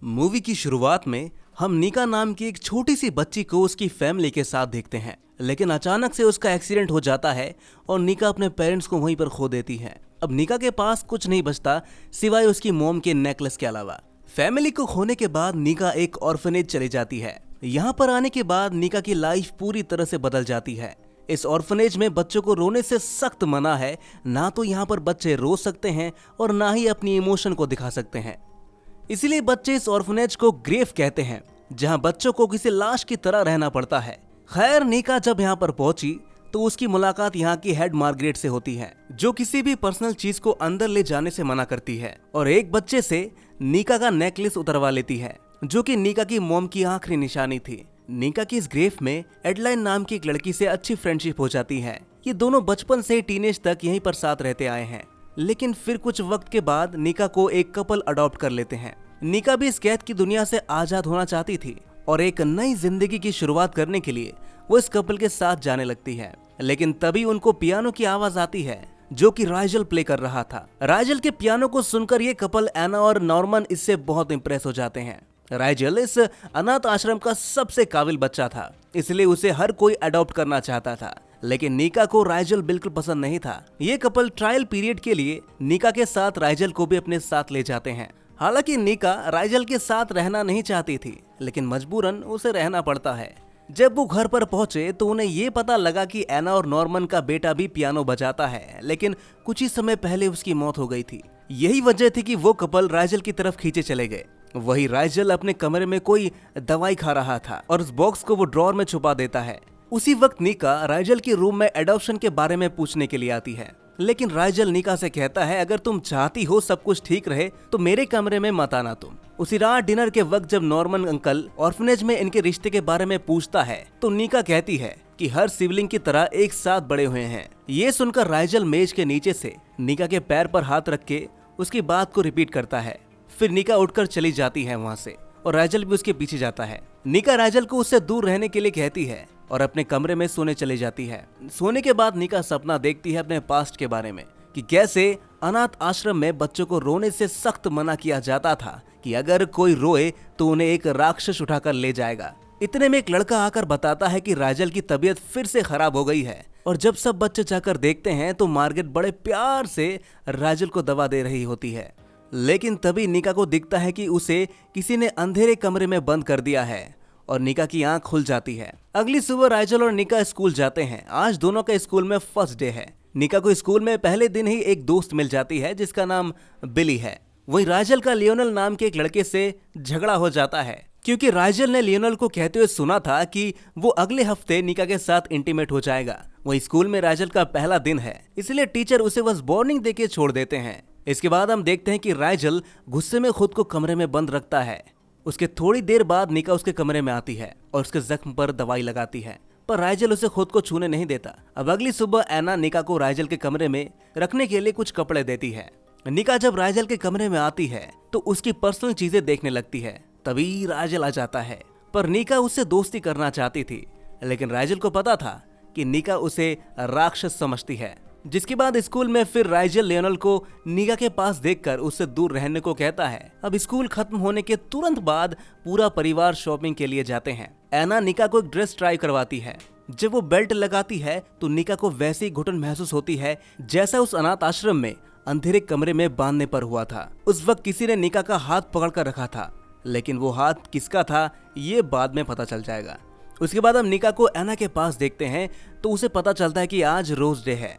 Movie की शुरुआत में हम निका नाम की एक छोटी सी बच्ची को उसकी फैमिली के साथ देखते हैं, लेकिन अचानक से उसका एक्सीडेंट हो जाता है और निका अपने पेरेंट्स को वहीं पर खो देती है। अब निका के पास कुछ नहीं बचता सिवाय उसकी मोम के नेकलेस के अलावा। फैमिली को खोने के बाद निका एक ऑर्फनेज चली जाती है। यहाँ पर आने के बाद निका की लाइफ पूरी तरह से बदल जाती है। इस ऑर्फनेज में बच्चों को रोने से सख्त मना है। ना तो यहाँ पर बच्चे रो सकते हैं और ना ही अपनी इमोशन को दिखा सकते हैं। इसीलिए बच्चे इस ऑर्फनेज को ग्रेव कहते हैं, जहाँ बच्चों को किसी लाश की तरह रहना पड़ता है। खैर, निका जब यहाँ पर पहुंची तो उसकी मुलाकात यहाँ की हेड मार्गरेट से होती है, जो किसी भी पर्सनल चीज को अंदर ले जाने से मना करती है और एक बच्चे से निका का नेकलेस उतरवा लेती है, जो कि निका की मॉम की आखिरी निशानी थी। निका की इस ग्रेव में एडलाइन नाम की एक लड़की से अच्छी फ्रेंडशिप हो जाती है। ये दोनों बचपन से टीनेज तक यहीं पर साथ रहते आए हैं, लेकिन फिर कुछ वक्त के बाद निका को एक कपल अडॉप्ट कर लेते हैं। निका भी इस कैद की दुनिया से आजाद होना चाहती थी और एक नई जिंदगी की शुरुआत करने के लिए वो इस कपल के साथ जाने लगती है। लेकिन तभी उनको पियानो की आवाज आती है, जो कि राइजल प्ले कर रहा था। राइजल के पियानो को सुनकर ये कपल एना और नॉर्मन इससे बहुत इंप्रेस हो जाते हैं। राइजल इस अनाथ आश्रम का सबसे काबिल बच्चा था, इसलिए उसे हर कोई अडॉप्ट करना चाहता था। लेकिन निका को राइजल बिल्कुल पसंद नहीं था। ये कपल ट्रायल पीरियड के लिए निका के साथ राइजल को भी अपने साथ ले जाते हैं। हालांकि निका राइजल के साथ रहना नहीं चाहती थी, लेकिन मजबूरन उसे रहना पड़ता है। जब वो घर पर पहुंचे तो उन्हें ये पता लगा कि एना और नॉर्मन का बेटा भी पियानो बजाता है, लेकिन कुछ ही समय पहले उसकी मौत हो गई थी। यही वजह थी कि वो कपल राइजल की तरफ खींचे चले गए। वही राइजल अपने कमरे में कोई दवाई खा रहा था और उस बॉक्स को वो ड्रॉर में छुपा देता है। उसी वक्त निका राइजल के रूम में एडॉप्शन के बारे में पूछने के लिए आती है, लेकिन राइजल निका से कहता है, अगर तुम चाहती हो सब कुछ ठीक रहे तो मेरे कमरे में मत आना तुम। उसी रात डिनर के वक्त जब नॉर्मन अंकल ऑर्फनेज में इनके रिश्ते के बारे में पूछता है तो निका कहती है कि हर सिबलिंग की तरह एक साथ बड़े हुए हैं। ये सुनकर राइजल मेज के नीचे से निका के पैर पर हाथ रख के उसकी बात को रिपीट करता है। फिर निका उठकर चली जाती है वहाँ से और राइजल भी उसके पीछे जाता है। निका राइजल को उससे दूर रहने के लिए कहती है और अपने कमरे में सोने चली जाती है। सोने के बाद निका सपना देखती है अपने पास्ट के बारे में, कि कैसे अनाथ आश्रम में बच्चों को रोने से सख्त मना किया जाता था कि अगर कोई रोए तो उन्हें एक राक्षस उठाकर ले जाएगा। इतने में एक लड़का आकर बताता है कि राइजल की तबीयत फिर से खराब हो गई है और जब सब बच्चे जाकर देखते हैं तो मार्गरेट बड़े प्यार से राइजल को दवा दे रही होती है। लेकिन तभी निका को दिखता है कि उसे किसी ने अंधेरे कमरे में बंद कर दिया है और निका की आंख खुल जाती है। अगली सुबह राइजल और निका स्कूल जाते हैं। आज दोनों का स्कूल में फर्स्ट डे है। निका को स्कूल में पहले दिन ही एक दोस्त मिल जाती है जिसका नाम बिली है। वही राइजल का लियोनल नाम के एक लड़के से झगड़ा हो जाता है, क्योंकि राइजल ने लियोनल को कहते हुए सुना था कि वो अगले हफ्ते निका के साथ इंटीमेट हो जाएगा। वही स्कूल में राइजल का पहला दिन है, इसलिए टीचर उसे बस वार्निंग देके छोड़ देते हैं। इसके बाद हम देखते हैं कि राइजल गुस्से में खुद को कमरे में बंद रखता है। उसके थोड़ी देर बाद निका उसके कमरे में आती है और उसके जख्म पर दवाई लगाती है, पर राइजल उसे खुद को छूने नहीं देता। अब अगली सुबह एना निका को राइजल के कमरे में रखने के लिए कुछ कपड़े देती है। निका जब राइजल के कमरे में आती है तो उसकी पर्सनल चीजें देखने लगती है। तभी राइजल आ जाता है, पर निका उससे दोस्ती करना चाहती थी, लेकिन राइजल को पता था कि निका उसे राक्षस समझती है। जिसके बाद स्कूल में फिर राइजल लियोनल को निका के पास देखकर उससे दूर रहने को कहता है। अब स्कूल खत्म होने के तुरंत बाद पूरा परिवार शॉपिंग के लिए जाते हैं। एना निका को एक ड्रेस ट्राई करवाती है। जब वो बेल्ट लगाती है तो निका को वैसी ही घुटन महसूस होती है जैसा उस अनाथ आश्रम में अंधेरे कमरे में बांधने पर हुआ था। उस वक्त किसी ने निका का हाथ पकड़ कर रखा था, लेकिन वो हाथ किसका था ये बाद में पता चल जाएगा। उसके बाद हम निका को एना के पास देखते हैं तो उसे पता चलता है कि आज रोज डे है।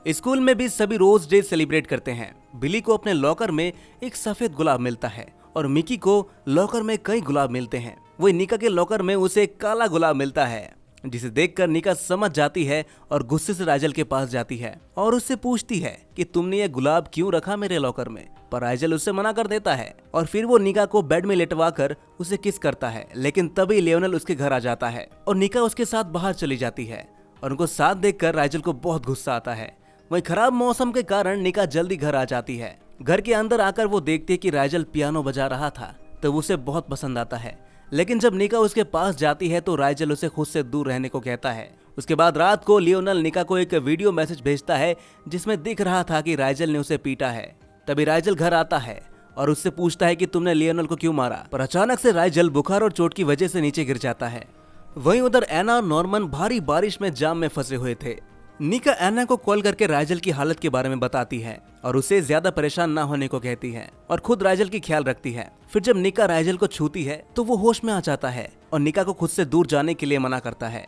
स्कूल में भी सभी रोज डे सेलिब्रेट करते हैं। बिली को अपने लॉकर में एक सफेद गुलाब मिलता है और मिकी को लॉकर में कई गुलाब मिलते हैं। वही निका के लॉकर में उसे एक काला गुलाब मिलता है, जिसे देखकर निका समझ जाती है और गुस्से से राइजल के पास जाती है और उससे पूछती है कि तुमने ये गुलाब क्यों रखा मेरे लॉकर में। पर राइजल उससे मना कर देता है और फिर वो निका को बेड में लेटवा कर उसे किस करता है। लेकिन तभी लियोनल उसके घर आ जाता है और निका उसके साथ बाहर चली जाती है और उनको साथ देखकर राइजल को बहुत गुस्सा आता है। वही खराब मौसम के कारण निका जल्दी घर आ जाती है। घर के अंदर आकर वो देखती है कि राइजल पियानो बजा रहा था, तो उसे बहुत पसंद आता है। लेकिन जब निका उसके पास जाती है तो राइजल उसे खुद से दूर रहने को कहता है। उसके बाद रात को लियोनल निका को एक वीडियो मैसेज भेजता है जिसमें दिख रहा था कि राइजल ने उसे पीटा है। तभी राइजल घर आता है और उससे पूछता है कि तुमने लियोनल को क्यों मारा। पर अचानक से राइजल बुखार और चोट की वजह से नीचे गिर जाता है। वहीं उधर एना और नॉर्मन भारी बारिश में जाम में फंसे हुए थे। निका एना को कॉल करके राइजल की हालत के बारे में बताती है और उसे ज्यादा परेशान ना होने को कहती है और खुद राइजल की ख्याल रखती है। फिर जब निका राइजल को छूती है तो वो होश में आ जाता है और निका को खुद से दूर जाने के लिए मना करता है।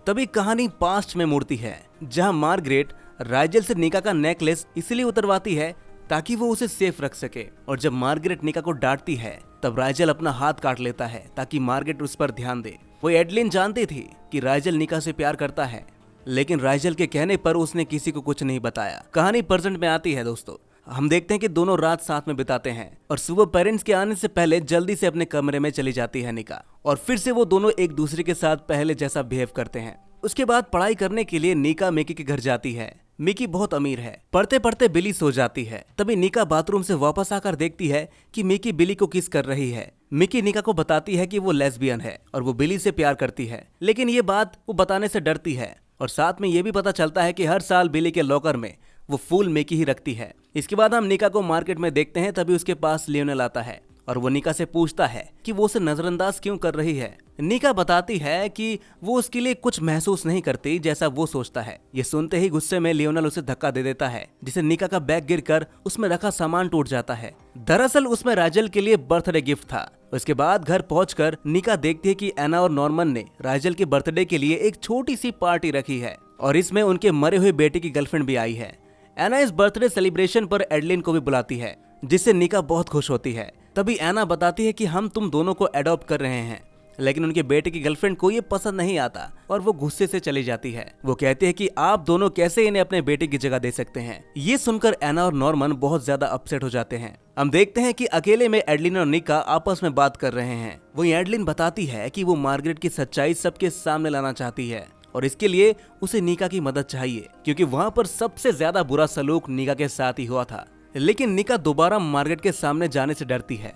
तभी कहानी पास्ट में मुड़ती है, जहां मार्गरेट राइजल से निका का नेकलेस इसलिए उतरवाती है ताकि वो उसे सेफ रख सके। और जब मार्गरेट निका को डांटती है तब राइजल अपना हाथ काट लेता है ताकि मार्गरेट उस पर ध्यान दे। वो एडलिन जानती थी कि राइजल निका से प्यार करता है, लेकिन राइजल के कहने पर उसने किसी को कुछ नहीं बताया। कहानी प्रेजेंट में आती है दोस्तों। हम देखते हैं कि दोनों रात साथ में बिताते हैं और सुबह पेरेंट्स के आने से पहले जल्दी से अपने कमरे में चली जाती है निका, और फिर से वो दोनों एक दूसरे के साथ पहले जैसा बिहेव करते हैं। उसके बाद पढ़ाई करने के लिए निका मिकी के घर जाती है। मिकी बहुत अमीर है। पढ़ते पढ़ते बिली सो जाती है। तभी निका बाथरूम से वापस आकर देखती है कि मिकी बिली को किस कर रही है। मिकी निका को बताती है कि वो लेस्बियन है और वो बिली से प्यार करती है, लेकिन ये बात वो बताने से डरती है। और साथ में ये भी पता चलता है कि हर साल बिली के लॉकर में वो फूल मिकी ही रखती है। इसके बाद हम निका को मार्केट में देखते हैं। तभी उसके पास लियोनेल आता है और वो निका से पूछता है कि वो उसे नजरअंदाज क्यों कर रही है। निका बताती है कि वो उसके लिए कुछ महसूस नहीं करती जैसा वो सोचता है। ये सुनते ही गुस्से में लियोनेल उसे धक्का दे देता है, जिसे निका का बैग गिरकर उसमें रखा सामान टूट जाता है। दरअसल उसमें राइजल के लिए बर्थडे गिफ्ट था। उसके बाद घर पहुंचकर निका देखती है कि एना और नॉर्मन ने राइजल के बर्थडे के लिए एक छोटी सी पार्टी रखी है और इसमें उनके मरे हुए बेटे की गर्लफ्रेंड भी आई है। एना इस बर्थडे सेलिब्रेशन पर एडलिन को भी बुलाती है, जिससे निका बहुत खुश होती है। तभी एना बताती है कि हम तुम दोनों को अडॉप्ट कर रहे हैं, लेकिन उनके बेटे की गर्लफ्रेंड को ये पसंद नहीं आता और वो गुस्से से चली जाती है। वो कहती है कि आप दोनों कैसे इन्हें अपने बेटे की जगह दे सकते हैं। ये सुनकर एना और नॉर्मन बहुत ज्यादा अपसेट हो जाते हैं। हम देखते हैं कि अकेले में एडलिन और निका आपस में बात कर रहे हैं। वहीं एडलिन बताती है कि वो मार्गरेट की सच्चाई सबके सामने लाना चाहती है और इसके लिए उसे निका की मदद चाहिए, क्योंकि वहाँ पर सबसे ज्यादा बुरा सलूक निका के साथ ही हुआ था। लेकिन निका दोबारा मार्गरेट के सामने जाने से डरती है,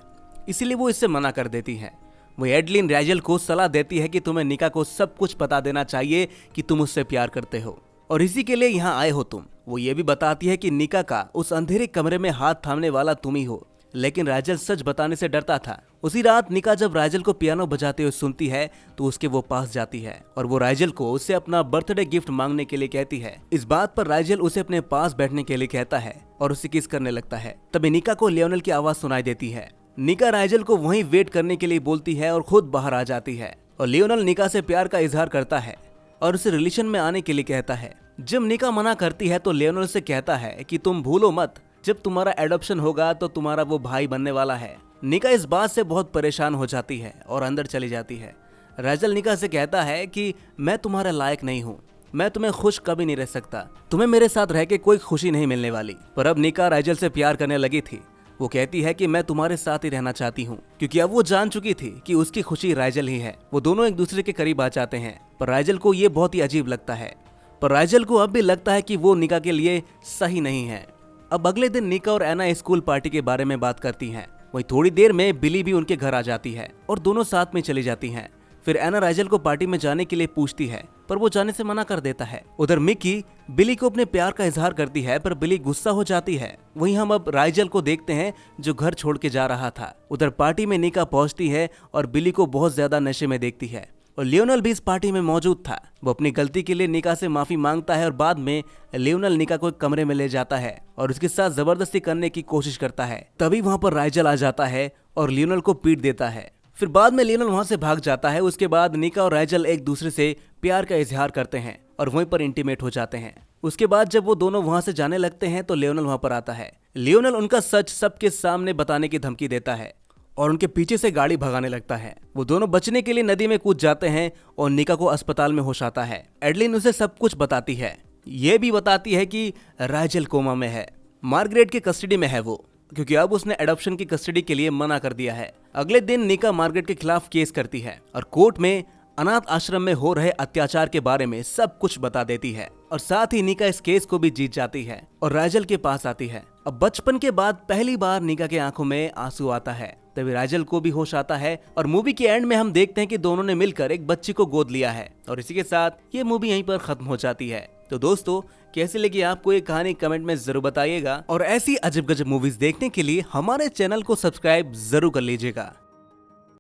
इसीलिए वो इससे मना कर देती है। वो एडलिन राइजल को सलाह देती है कि तुम्हें निका को सब कुछ बता देना चाहिए कि तुम उससे प्यार करते हो और इसी के लिए यहाँ आए हो तुम। वो ये भी बताती है कि निका का उस अंधेरे कमरे में हाथ थामने वाला तुम ही हो, लेकिन राइजल सच बताने से डरता था। उसी रात निका जब राइजल को पियानो बजाते हुए सुनती है तो उसके वो पास जाती है और वो राइजल को उससे अपना बर्थडे गिफ्ट मांगने के लिए कहती है। इस बात पर राइजल उसे अपने पास बैठने के लिए कहता है और उसे किस करने लगता है। तभी निका को लियोनेल की आवाज सुनाई देती है। निका राइजल को वहीं वेट करने के लिए बोलती है और खुद बाहर आ जाती है और लियोनेल निका से प्यार का इजहार करता है और उसे रिलेशन में आने के लिए कहता है। जब निका मना करती है तो लियोनेल से कहता है कि तुम भूलो मत, जब तुम्हारा एडॉप्शन होगा तो तुम्हारा वो भाई बनने वाला है। निका इस बात से बहुत परेशान हो जाती है और अंदर चली जाती है। राइजल निका से कहता है कि मैं तुम्हारे लायक नहीं हूँ, मैं तुम्हें खुश कभी नहीं रह सकता, तुम्हें मेरे साथ रह के कोई खुशी नहीं मिलने वाली। पर अब निका राइजल से प्यार करने लगी थी। वो कहती है कि मैं तुम्हारे साथ ही रहना चाहती हूँ, क्योंकि अब वो जान चुकी थी कि उसकी खुशी राइजल ही है। वो दोनों एक दूसरे के करीब आ जाते हैं, पर राइजल को ये बहुत ही अजीब लगता है। पर राइजल को अब भी लगता है कि वो निका के लिए सही नहीं है। अब अगले दिन निका और एना स्कूल पार्टी के बारे में बात करती हैं। वहीं थोड़ी देर में बिली भी उनके घर आ जाती है और दोनों साथ में चली जाती हैं। फिर एना राइजल को पार्टी में जाने के लिए पूछती है, पर वो जाने से मना कर देता है। उधर मिकी बिली को अपने प्यार का इजहार करती है, पर बिली गुस्सा हो जाती है। वहीं हम अब राइजल को देखते हैं जो घर छोड़ के जा रहा था। उधर पार्टी में निका पहुंचती है और बिली को बहुत ज्यादा नशे में देखती है और लियोनेल भी इस पार्टी में मौजूद था। वो अपनी गलती के लिए निका से माफी मांगता है और बाद में लियोनेल निका को एक कमरे में ले जाता है और उसके साथ जबरदस्ती करने की कोशिश करता है। तभी वहां पर राइजल आ जाता है और लियोनेल को पीट देता है। फिर बाद में लियोनेल वहां से भाग जाता है। उसके बाद निका और राइजल एक दूसरे से प्यार का इजहार करते हैं और वहीं पर इंटीमेट हो जाते हैं। उसके बाद जब वो दोनों वहां से जाने लगते हैं तो लियोनेल वहां पर आता है। लियोनेल उनका सच सबके सामने बताने की धमकी देता है और उनके पीछे से गाड़ी भगाने लगता है। वो दोनों बचने के लिए नदी में कूद जाते हैं और निका को अस्पताल में होश आता है। एडलिन उसे सब कुछ बताती है। ये भी बताती है कि राइजल कोमा में है, मार्गरेट की कस्टडी में है वो, क्योंकि अब उसने एडॉप्शन की कस्टडी के लिए मना कर दिया है। अगले दिन निका मार्गरेट के खिलाफ केस करती है और कोर्ट में अनाथ आश्रम में हो रहे अत्याचार के बारे में सब कुछ बता देती है और साथ ही निका इस केस को भी जीत जाती है और राइजल के पास आती है। अब बचपन के बाद पहली बार निका के आंखों में आंसू आता है। तभी राइजल को भी होश आता है और मूवी के एंड में हम देखते हैं कि दोनों ने मिलकर एक बच्ची को गोद लिया है और इसी के साथ ये मूवी यहीं पर खत्म हो जाती है। तो दोस्तों कैसी लगी आपको ये कहानी कमेंट में जरूर बताइएगा और ऐसी अजब गजब मूवीज देखने के लिए हमारे चैनल को सब्सक्राइब जरूर कर लीजिएगा।